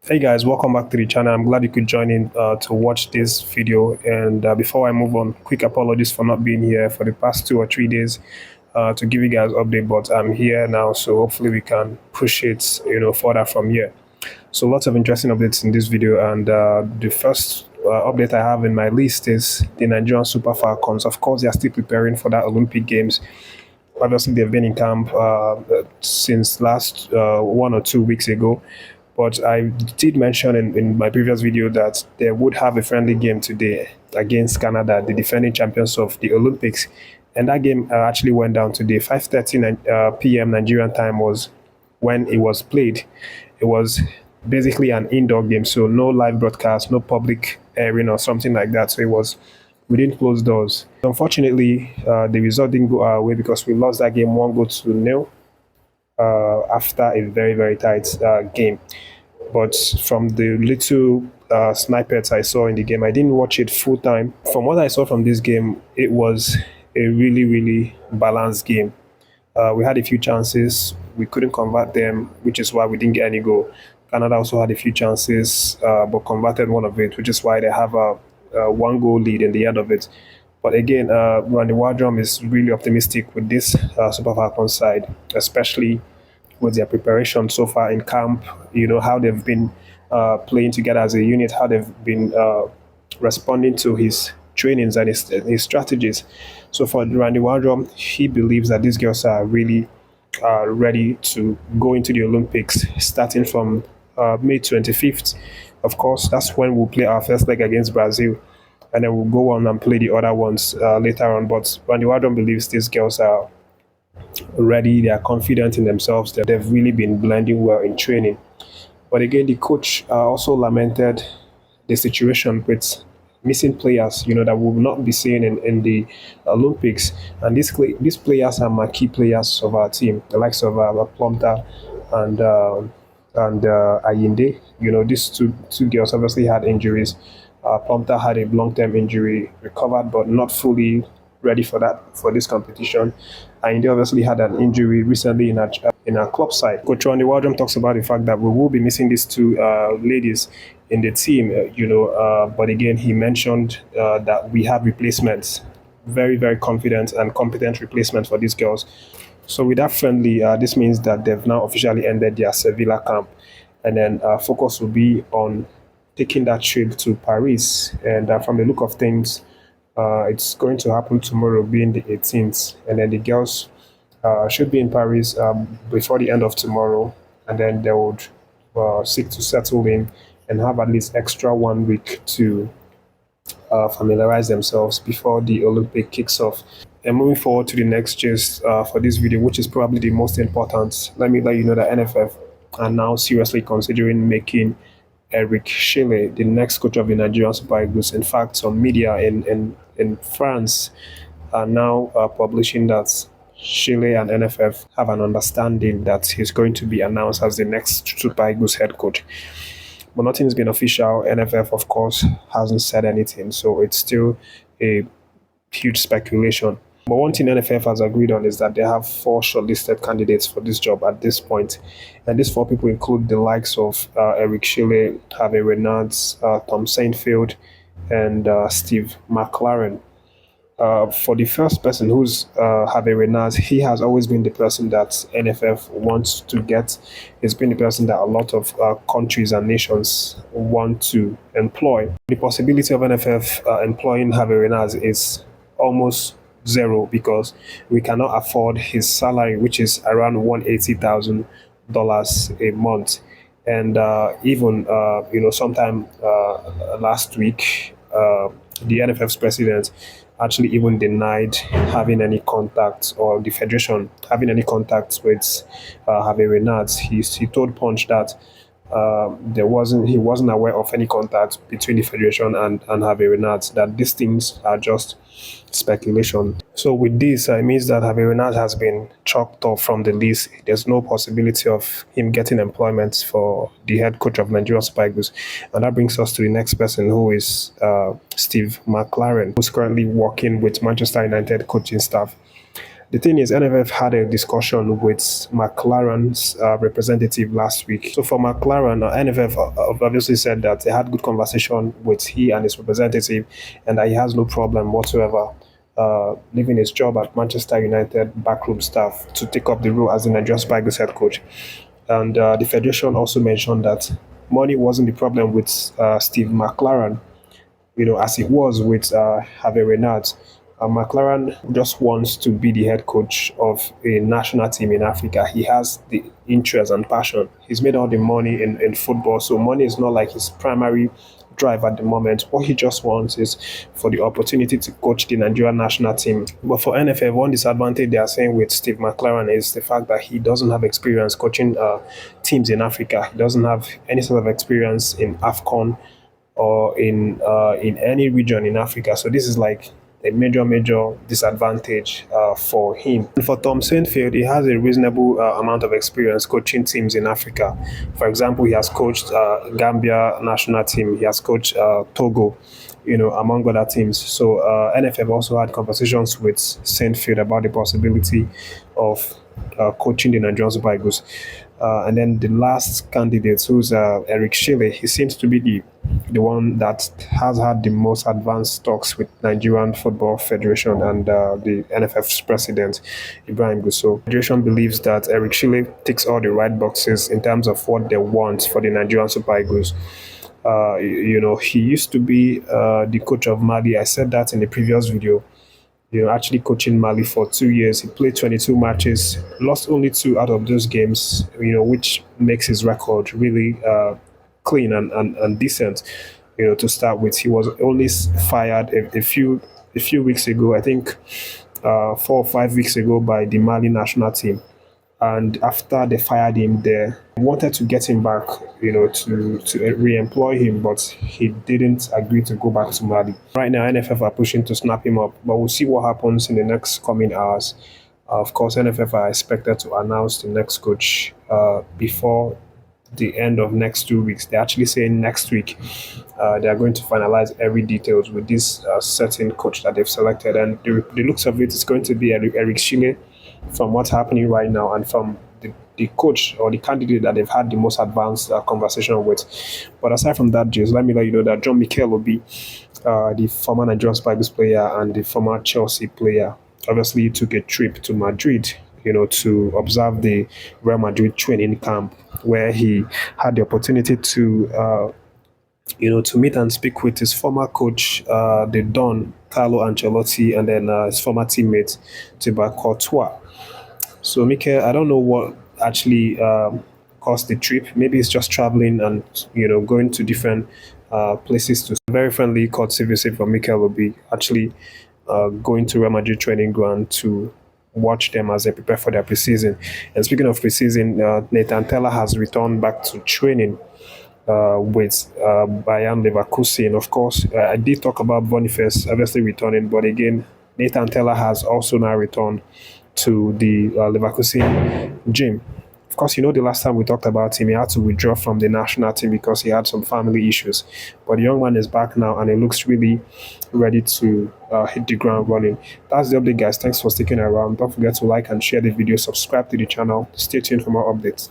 Hey guys, welcome back to the channel. I'm glad you could join in to watch this video. And before I move on, quick apologies for not being here for the past 2 or 3 days to give you guys update. But I'm here now, so hopefully we can push it, further from here. So lots of interesting updates in this video, and the first update I have in my list is the Nigerian Super Falcons. Of course, they are still preparing for that Olympic Games. Obviously, they've been in camp since last 1 or 2 weeks ago. But I did mention in my previous video that they would have a friendly game today against Canada, the defending champions of the Olympics. And that game actually went down today. 5:30 p.m. Nigerian time was when it was played. It was basically an indoor game, so no live broadcast, no public airing or something like that. So it was within closed doors. Unfortunately, the result didn't go our way because we lost that game 1-0 after a very, very tight game. But from the little snippets I saw in the game, I didn't watch it full time. From what I saw from this game, it was a really, really balanced game. We had a few chances, we couldn't convert them, which is why we didn't get any goal. Canada also had a few chances, but converted one of it, which is why they have a 1 goal lead in the end of it. But again, Randy Wardrum is really optimistic with this Super Falcons side, especially with their preparation so far in camp. How they've been playing together as a unit, how they've been responding to his trainings and his strategies. So for Randy Wardrum, he believes that these girls are really ready to go into the Olympics starting from May 25th. Of course, that's when we'll play our first leg against Brazil, and then we'll go on and play the other ones later on. But Randy Wardrum believes these girls are ready, they are confident in themselves, that they've really been blending well in training. But again, the coach also lamented the situation with missing players, that we will not be seeing in the Olympics. And these players are marquee players of our team, the likes of Plumter and Ayinde. These two girls obviously had injuries. Plumter had a long-term injury, recovered but not fully ready for this competition. And he obviously had an injury recently in our club side. Coach Randy Wardrum talks about the fact that we will be missing these two ladies in the team, but again, he mentioned that we have replacements, very, very confident and competent replacements for these girls. So with that friendly, this means that they've now officially ended their Sevilla camp, and then focus will be on taking that trip to Paris. And from the look of things, it's going to happen tomorrow, being the 18th, and then the girls should be in Paris before the end of tomorrow, and then they would seek to settle in and have at least extra 1 week to familiarize themselves before the Olympic kicks off. And moving forward to the next gist for this video, which is probably the most important, let me let you know that NFF are now seriously considering making Eric Chile the next coach of the Nigerian Super Eagles. In fact, some media in France are now publishing that Chile and NFF have an understanding that he's going to be announced as the next Super Eagles head coach. But nothing's been official. NFF, of course, hasn't said anything, so it's still a huge speculation. But one thing NFF has agreed on is that they have 4 shortlisted candidates for this job at this point. And these 4 people include the likes of Eric Chile, Harvey Renards, Tom Saintfield, and Steve McLaren. For the first person, who's Harvey Renards, he has always been the person that NFF wants to get. He's been the person that a lot of countries and nations want to employ. The possibility of NFF employing Harvey Renards is almost zero because we cannot afford his salary, which is around $180,000 a month. And even sometime last week, the NFF's president actually even denied having any contact, or the federation having any contact with Harvey Renards. He told Punch that he wasn't aware of any contact between the federation and Harvey Renards, that these things are just speculation. So with this, it means that Harvey Renards has been chalked off from the list. There's no possibility of him getting employment for the head coach of Nigeria Super Eagles. And that brings us to the next person, who is Steve McLaren, who's currently working with Manchester United coaching staff. The thing is, NFF had a discussion with McLaren's representative last week. So for McLaren, NFF obviously said that they had good conversation with he and his representative, and that he has no problem whatsoever leaving his job at Manchester United backroom staff to take up the role as the Nigerian Super Eagles head coach. And the federation also mentioned that money wasn't the problem with Steve McLaren, as it was with Hervé Renard. McLaren just wants to be the head coach of a national team in Africa. He has the interest and passion. He's made all the money in football, so money is not like his primary drive at the moment. What he just wants is for the opportunity to coach the Nigerian national team. But for NFF, one disadvantage they are saying with Steve McLaren is the fact that he doesn't have experience coaching teams in Africa. He doesn't have any sort of experience in AFCON or in any region in Africa. So this is like a major disadvantage for him. And for Tom Saintfield, he has a reasonable amount of experience coaching teams in Africa. For example, he has coached Gambia national team. He has coached Togo, among other teams. So NFF also had conversations with Saintfield about the possibility of coaching the Nigerian Super Eagles. And then the last candidate, who's Eric Shile, he seems to be the one that has had the most advanced talks with Nigerian Football Federation and the NFF's president, Ibrahim Gusso. The federation believes that Eric Shile ticks all the right boxes in terms of what they want for the Nigerian Super Eagles. He used to be the coach of Mali. I said that in the previous video. Actually coaching Mali for 2 years. He played 22 matches, lost only 2 out of those games, which makes his record really clean and decent, to start with. He was only fired a few weeks ago, I think 4 or 5 weeks ago, by the Mali national team. And after they fired him, they wanted to get him back, to re-employ him, but he didn't agree to go back to Mali. Right now, NFF are pushing to snap him up, but we'll see what happens in the next coming hours. Of course, NFF are expected to announce the next coach before the end of next 2 weeks. They're actually saying next week they are going to finalize every details with this certain coach that they've selected. And the looks of it is going to be Eric Shile, from what's happening right now, and from the coach or the candidate that they've had the most advanced conversation with. But aside from that, James, let me let you know that John Mikel will be the former Nigerian Super Eagles player and the former Chelsea player. Obviously, he took a trip to Madrid, to observe the Real Madrid training camp, where he had the opportunity to to meet and speak with his former coach, the Don, Carlo Ancelotti, and then his former teammate, Thibaut Courtois. So, Mikel, I don't know what actually caused the trip. Maybe it's just traveling and, going to different places. To very friendly courtesy visit from Mikel will be actually going to Real Madrid training ground to watch them as they prepare for their preseason. And speaking of preseason, Nathan Teller has returned back to training with Bayern Leverkusen. Of course, I did talk about Boniface obviously returning, but again, Nathan Teller has also now returned to the Leverkusen gym. Of course, the last time we talked about him, he had to withdraw from the national team because he had some family issues. But the young man is back now, and he looks really ready to hit the ground running. That's the update, guys. Thanks for sticking around. Don't forget to like and share the video, subscribe to the channel. Stay tuned for more updates.